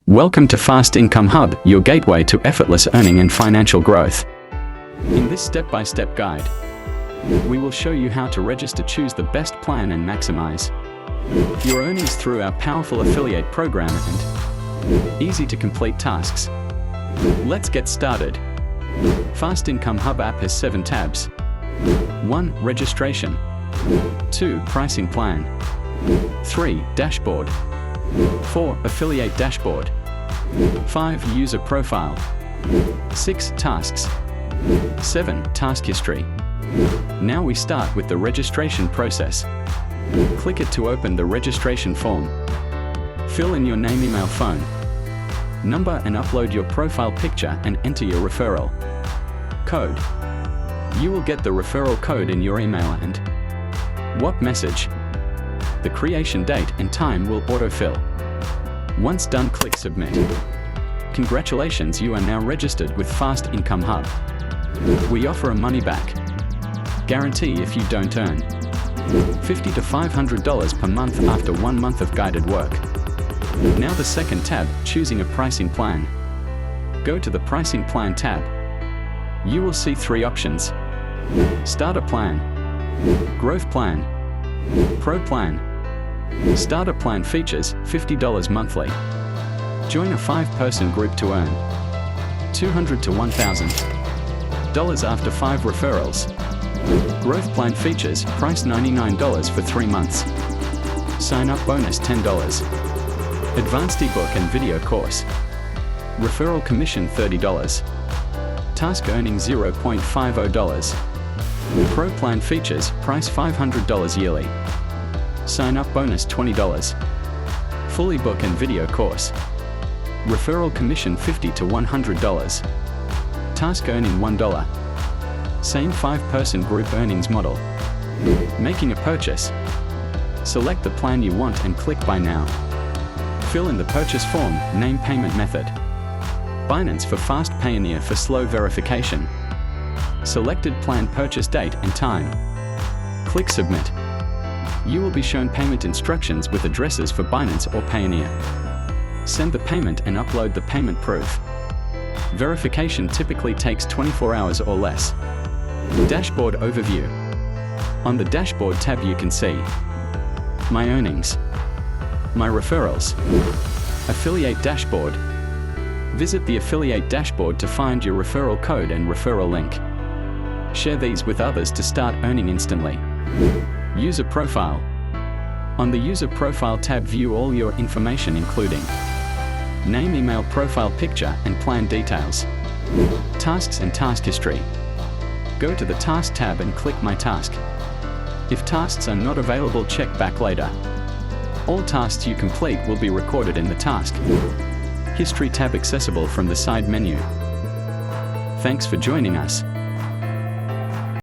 Welcome to Fast Income Hub, your gateway to effortless earning and financial growth. In this step-by-step guide, we will show you how to register, choose the best plan and maximize your earnings through our powerful affiliate program and easy-to-complete tasks. Let's get started. Fast Income Hub app has 7 tabs. 1. Registration. 2. Pricing plan. 3. Dashboard. 4. Affiliate dashboard. 5. User profile. 6. Tasks. 7. Task history. Now we start with the registration process. Click it to open the registration form. Fill in your name, email, phone number and upload your profile picture and enter your referral code. You will get the referral code in your email and what message. The creation date and time will autofill. Once done, click submit. Congratulations, you are now registered with Fast Income Hub. We offer a money-back guarantee if you don't earn $50 to $500 per month after 1 month of guided work. Now the second tab, choosing a pricing plan. Go to the pricing plan tab. You will see 3 options: Starter plan, Growth plan, Pro plan. Starter plan features $50 monthly. Join a 5-person group to earn $200 to $1,000 after 5 referrals. Growth plan features price $99 for 3 months. Sign up bonus $10. Advanced ebook and video course. Referral commission $30. Task earning $0.50. Pro plan features price $500 yearly. Sign up bonus $20. Full ebook and video course. Referral commission $50 to $100. Task earning $1. Same 5-person group earnings model. Making a purchase. Select the plan you want and click Buy Now. Fill in the purchase form, name, payment method. Binance for fast, Payoneer for slow verification. Selected plan, purchase date and time. Click Submit. You will be shown payment instructions with addresses for Binance or Payoneer. Send the payment and upload the payment proof. Verification typically takes 24 hours or less. Dashboard overview. On the Dashboard tab you can see My earnings, My referrals, Affiliate dashboard. Visit the Affiliate dashboard to find your referral code and referral link. Share these with others to start earning instantly. User profile. On the User profile tab, view all your information including name, email, profile picture and plan details. Tasks and task history. Go to the Task tab and click My task. If tasks are not available, check back later. All tasks you complete will be recorded in the Task History tab, accessible from the side menu. Thanks for joining us.